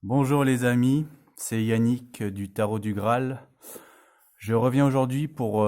Bonjour les amis, c'est Yannick du Tarot du Graal. Je reviens aujourd'hui pour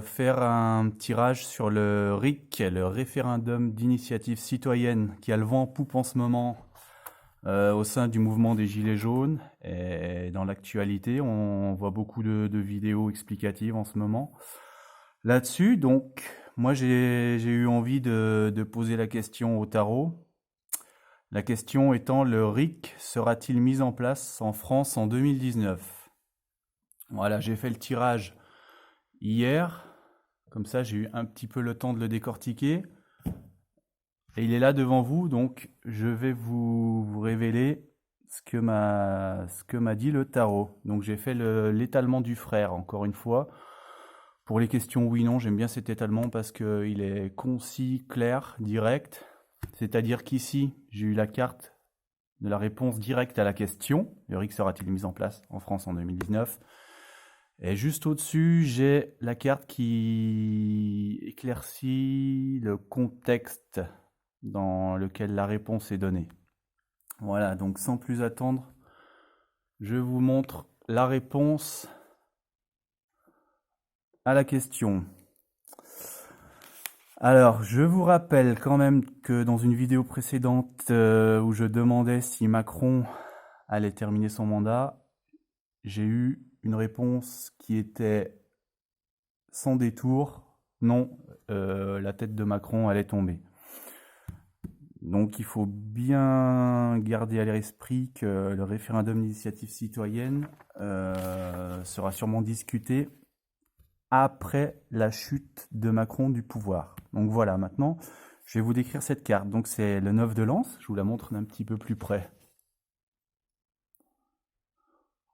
faire un tirage sur le RIC, le référendum d'initiative citoyenne qui a le vent en poupe en ce moment au sein du mouvement des Gilets jaunes. Et dans l'actualité, on voit beaucoup de vidéos explicatives en ce moment là-dessus. Donc, moi j'ai eu envie de poser la question au tarot. La question étant, le RIC sera-t-il mis en place en France en 2019? Voilà, j'ai fait le tirage hier, comme ça j'ai eu un petit peu le temps de le décortiquer. Et il est là devant vous, donc je vais vous révéler ce que m'a dit le tarot. Donc j'ai fait l'étalement du frère, encore une fois. Pour les questions oui-non, j'aime bien cet étalement parce qu'il est concis, clair, direct. C'est-à-dire qu'ici, j'ai eu la carte de la réponse directe à la question. Le RIC sera-t-il mis en place en France en 2019? Et juste au-dessus, j'ai la carte qui éclaircit le contexte dans lequel la réponse est donnée. Voilà, donc sans plus attendre, je vous montre la réponse à la question. Alors, je vous rappelle quand même que dans une vidéo précédente où je demandais si Macron allait terminer son mandat, j'ai eu une réponse qui était sans détour. Non, la tête de Macron allait tomber. Donc il faut bien garder à l'esprit que le référendum d'initiative citoyenne sera sûrement discuté après la chute de Macron du pouvoir. Donc voilà, maintenant, je vais vous décrire cette carte. Donc c'est le 9 de lance, je vous la montre d'un petit peu plus près.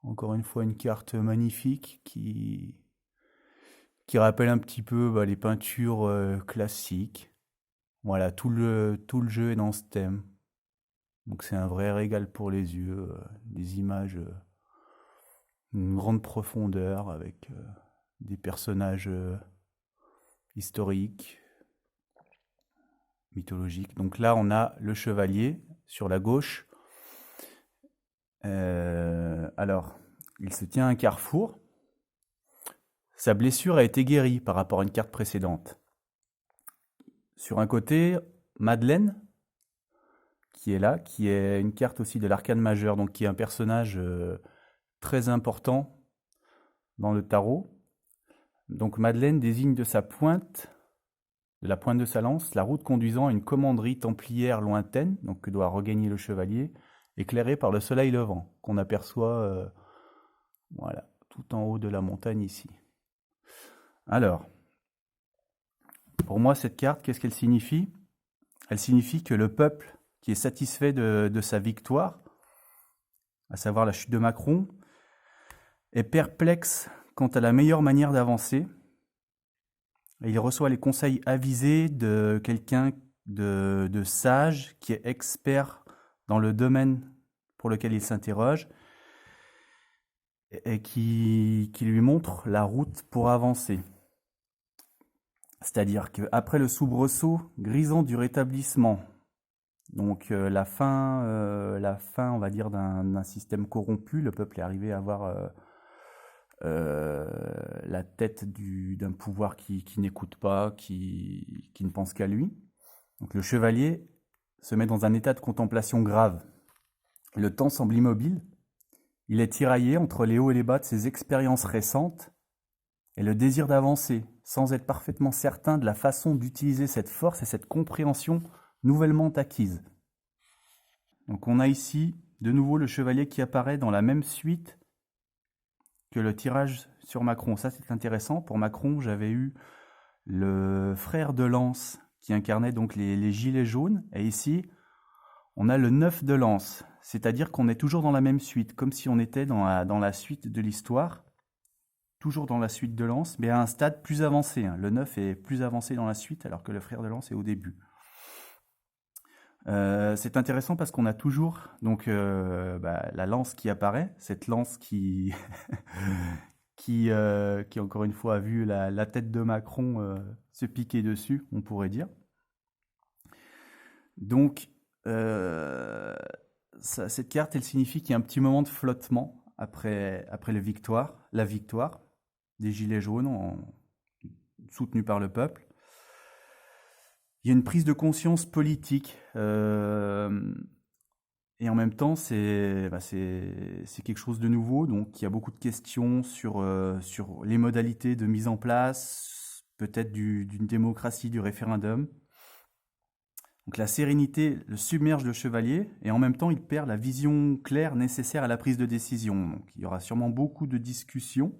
Encore une fois, une carte magnifique qui rappelle un petit peu les peintures classiques. Voilà, tout le jeu est dans ce thème. Donc c'est un vrai régal pour les yeux, des images, une grande profondeur avec des personnages historiques, mythologiques. Donc là, on a le chevalier sur la gauche. Alors, il se tient à un carrefour. Sa blessure a été guérie par rapport à une carte précédente. Sur un côté, Madeleine, qui est là, qui est une carte aussi de l'arcane majeur, donc qui est un personnage très important dans le tarot. Donc Madeleine désigne de la pointe de sa lance, la route conduisant à une commanderie templière lointaine, donc que doit regagner le chevalier, éclairée par le soleil levant, qu'on aperçoit voilà, tout en haut de la montagne ici. Alors, pour moi, cette carte, qu'est-ce qu'elle signifie? Elle signifie que le peuple qui est satisfait de sa victoire, à savoir la chute de Macron, est perplexe quant à la meilleure manière d'avancer. Il reçoit les conseils avisés de quelqu'un de sage, qui est expert dans le domaine pour lequel il s'interroge, et qui lui montre la route pour avancer. C'est-à-dire qu'après le soubresaut grisant du rétablissement, donc la fin, on va dire, d'un système corrompu, le peuple est arrivé à avoir la tête d'un pouvoir qui n'écoute pas, qui ne pense qu'à lui. Donc le chevalier se met dans un état de contemplation grave. Le temps semble immobile. Il est tiraillé entre les hauts et les bas de ses expériences récentes et le désir d'avancer, sans être parfaitement certain de la façon d'utiliser cette force et cette compréhension nouvellement acquise. Donc on a ici de nouveau le chevalier qui apparaît dans la même suite que le tirage sur Macron. Ça, c'est intéressant. Pour Macron, j'avais eu le frère de lance qui incarnait donc les gilets jaunes. Et ici, on a le 9 de lance. C'est-à-dire qu'on est toujours dans la même suite, comme si on était dans la suite de l'histoire. Toujours dans la suite de lance, mais à un stade plus avancé. Le 9 est plus avancé dans la suite, alors que le frère de lance est au début. C'est intéressant parce qu'on a toujours donc la lance qui apparaît, cette lance qui qui encore une fois a vu la tête de Macron se piquer dessus, on pourrait dire. Donc cette carte, elle signifie qu'il y a un petit moment de flottement après la victoire des Gilets jaunes soutenus par le peuple. Il y a une prise de conscience politique et en même temps, c'est quelque chose de nouveau. Donc, il y a beaucoup de questions sur les modalités de mise en place, peut-être d'une démocratie, du référendum. Donc, la sérénité le submerge le chevalier et en même temps, il perd la vision claire nécessaire à la prise de décision. Donc, il y aura sûrement beaucoup de discussions,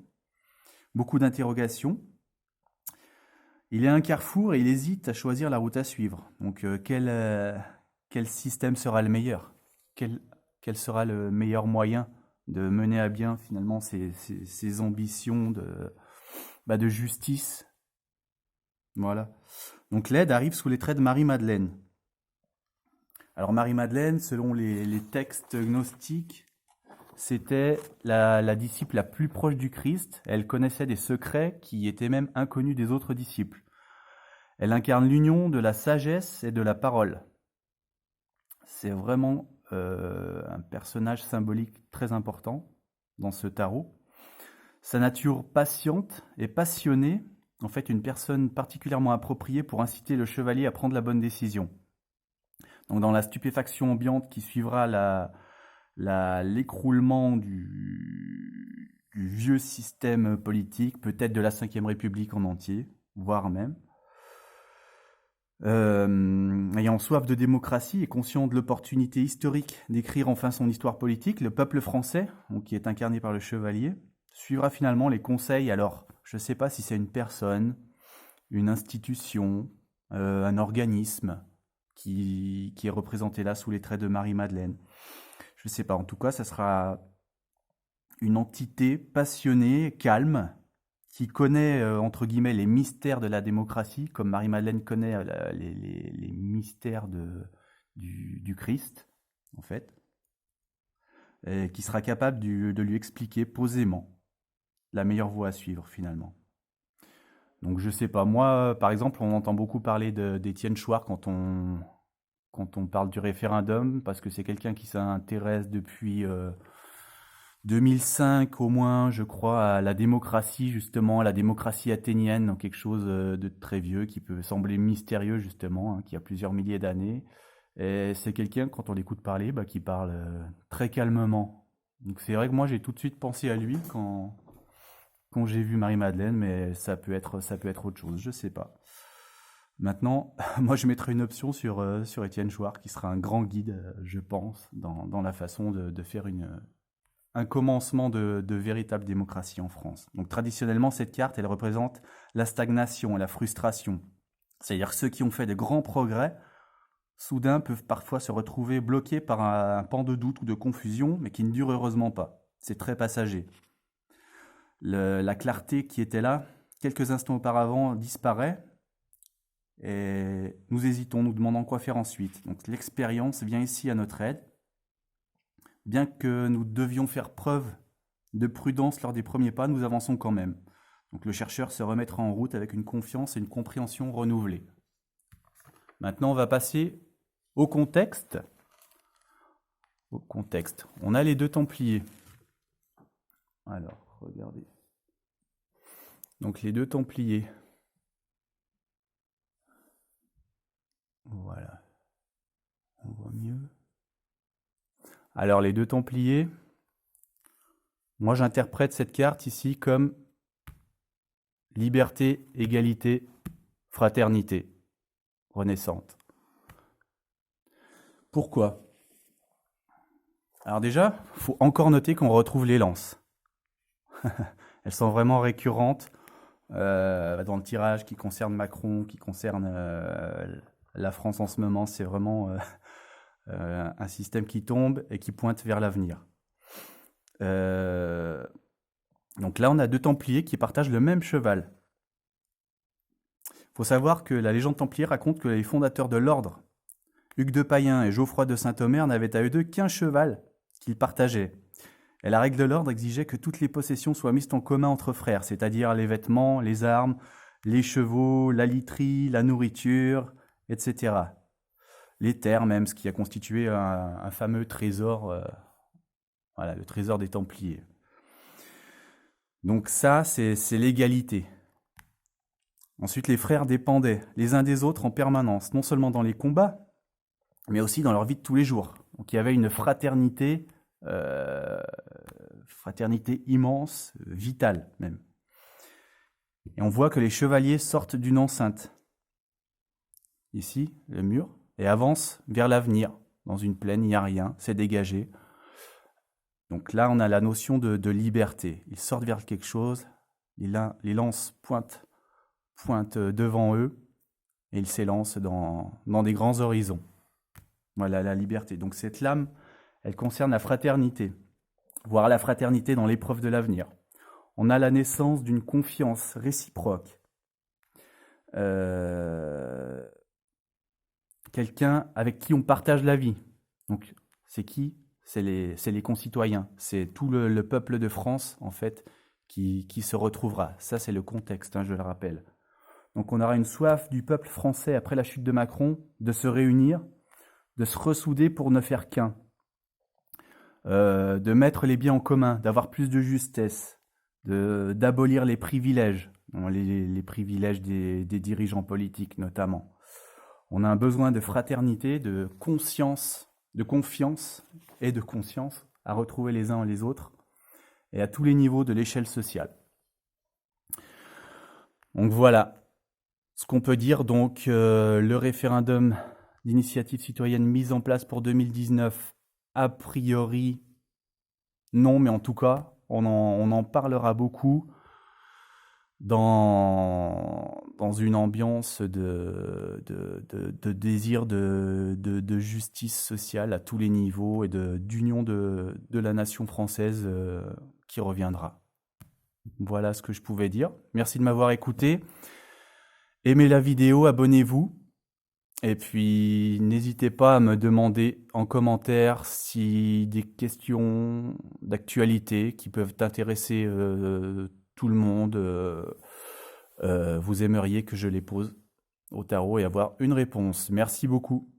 beaucoup d'interrogations. Il est à un carrefour et il hésite à choisir la route à suivre. Donc, quel système sera le meilleur ? Quel sera le meilleur moyen de mener à bien finalement ces ambitions de justice? Voilà. Donc l'aide arrive sous les traits de Marie-Madeleine. Alors Marie-Madeleine, selon les textes gnostiques, c'était la disciple la plus proche du Christ. Elle connaissait des secrets qui étaient même inconnus des autres disciples. Elle incarne l'union de la sagesse et de la parole. C'est vraiment un personnage symbolique très important dans ce tarot. Sa nature patiente et passionnée, en fait une personne particulièrement appropriée pour inciter le chevalier à prendre la bonne décision. Donc dans la stupéfaction ambiante qui suivra l'écroulement du vieux système politique, peut-être de la Ve République en entier, voire même, ayant soif de démocratie et conscient de l'opportunité historique d'écrire enfin son histoire politique, le peuple français, donc qui est incarné par le chevalier, suivra finalement les conseils. Alors, je ne sais pas si c'est une personne, une institution, un organisme qui est représenté là sous les traits de Marie-Madeleine. Je ne sais pas, en tout cas, ça sera une entité passionnée, calme, qui connaît, entre guillemets, les mystères de la démocratie, comme Marie-Madeleine connaît les mystères du Christ, en fait, et qui sera capable de lui expliquer posément la meilleure voie à suivre, finalement. Donc, je sais pas, moi, par exemple, on entend beaucoup parler d'Étienne Chouard quand on parle du référendum, parce que c'est quelqu'un qui s'intéresse depuis 2005 au moins, je crois, à la démocratie, justement, à la démocratie athénienne, donc quelque chose de très vieux, qui peut sembler mystérieux, justement, hein, qui a plusieurs milliers d'années. Et c'est quelqu'un, quand on l'écoute parler, qui parle très calmement. Donc c'est vrai que moi, j'ai tout de suite pensé à lui quand j'ai vu Marie-Madeleine, mais ça peut être autre chose, je sais pas. Maintenant, moi, je mettrai une option sur Étienne Chouard, qui sera un grand guide, je pense, dans la façon de faire un commencement de véritable démocratie en France. Donc traditionnellement, cette carte, elle représente la stagnation et la frustration. C'est-à-dire que ceux qui ont fait de grands progrès, soudain peuvent parfois se retrouver bloqués par un pan de doute ou de confusion, mais qui ne dure heureusement pas. C'est très passager. La clarté qui était là, quelques instants auparavant, disparaît, et nous hésitons, nous demandons quoi faire ensuite. Donc l'expérience vient ici à notre aide. Bien que nous devions faire preuve de prudence lors des premiers pas, nous avançons quand même. Donc le chercheur se remettra en route avec une confiance et une compréhension renouvelée. Maintenant, on va passer au contexte. On a les deux Templiers. Alors, regardez. Donc les deux Templiers. Voilà. On voit mieux. Alors les deux Templiers, moi j'interprète cette carte ici comme liberté, égalité, fraternité, renaissante. Pourquoi ? Alors déjà, il faut encore noter qu'on retrouve les lances. Elles sont vraiment récurrentes dans le tirage qui concerne Macron, qui concerne la France en ce moment. C'est vraiment un système qui tombe et qui pointe vers l'avenir. Donc là, on a deux Templiers qui partagent le même cheval. Il faut savoir que la légende Templier raconte que les fondateurs de l'ordre, Hugues de Payen et Geoffroy de Saint-Omer, n'avaient à eux deux qu'un cheval qu'ils partageaient. Et la règle de l'ordre exigeait que toutes les possessions soient mises en commun entre frères, c'est-à-dire les vêtements, les armes, les chevaux, la literie, la nourriture, etc. les terres même, ce qui a constitué un fameux trésor, voilà, le trésor des Templiers. Donc ça, c'est l'égalité. Ensuite, les frères dépendaient les uns des autres en permanence, non seulement dans les combats, mais aussi dans leur vie de tous les jours. Donc il y avait une fraternité immense, vitale même. Et on voit que les chevaliers sortent d'une enceinte, ici, le mur, et avancent vers l'avenir. Dans une plaine, il n'y a rien, c'est dégagé. Donc là, on a la notion de liberté. Ils sortent vers quelque chose, les lances pointent devant eux, et ils s'élancent dans des grands horizons. Voilà la liberté. Donc cette lame, elle concerne la fraternité, voire la fraternité dans l'épreuve de l'avenir. On a la naissance d'une confiance réciproque. Quelqu'un avec qui on partage la vie. Donc c'est qui ? C'est les concitoyens. C'est tout le peuple de France, en fait, qui se retrouvera. Ça, c'est le contexte, je le rappelle. Donc on aura une soif du peuple français après la chute de Macron de se réunir, de se ressouder pour ne faire qu'un, de mettre les biens en commun, d'avoir plus de justesse, d'abolir les privilèges, les privilèges des dirigeants politiques notamment. On a un besoin de fraternité, de conscience, de confiance et de conscience à retrouver les uns les autres et à tous les niveaux de l'échelle sociale. Donc voilà ce qu'on peut dire. Donc le référendum d'initiative citoyenne mis en place pour 2019, a priori non, mais en tout cas on en parlera beaucoup dans une ambiance de désir de justice sociale à tous les niveaux et d'union de la nation française qui reviendra. Voilà ce que je pouvais dire. Merci de m'avoir écouté. Aimez la vidéo, abonnez-vous. Et puis, n'hésitez pas à me demander en commentaire si des questions d'actualité qui peuvent intéresser tout le monde, vous aimeriez que je les pose au tarot et avoir une réponse. Merci beaucoup.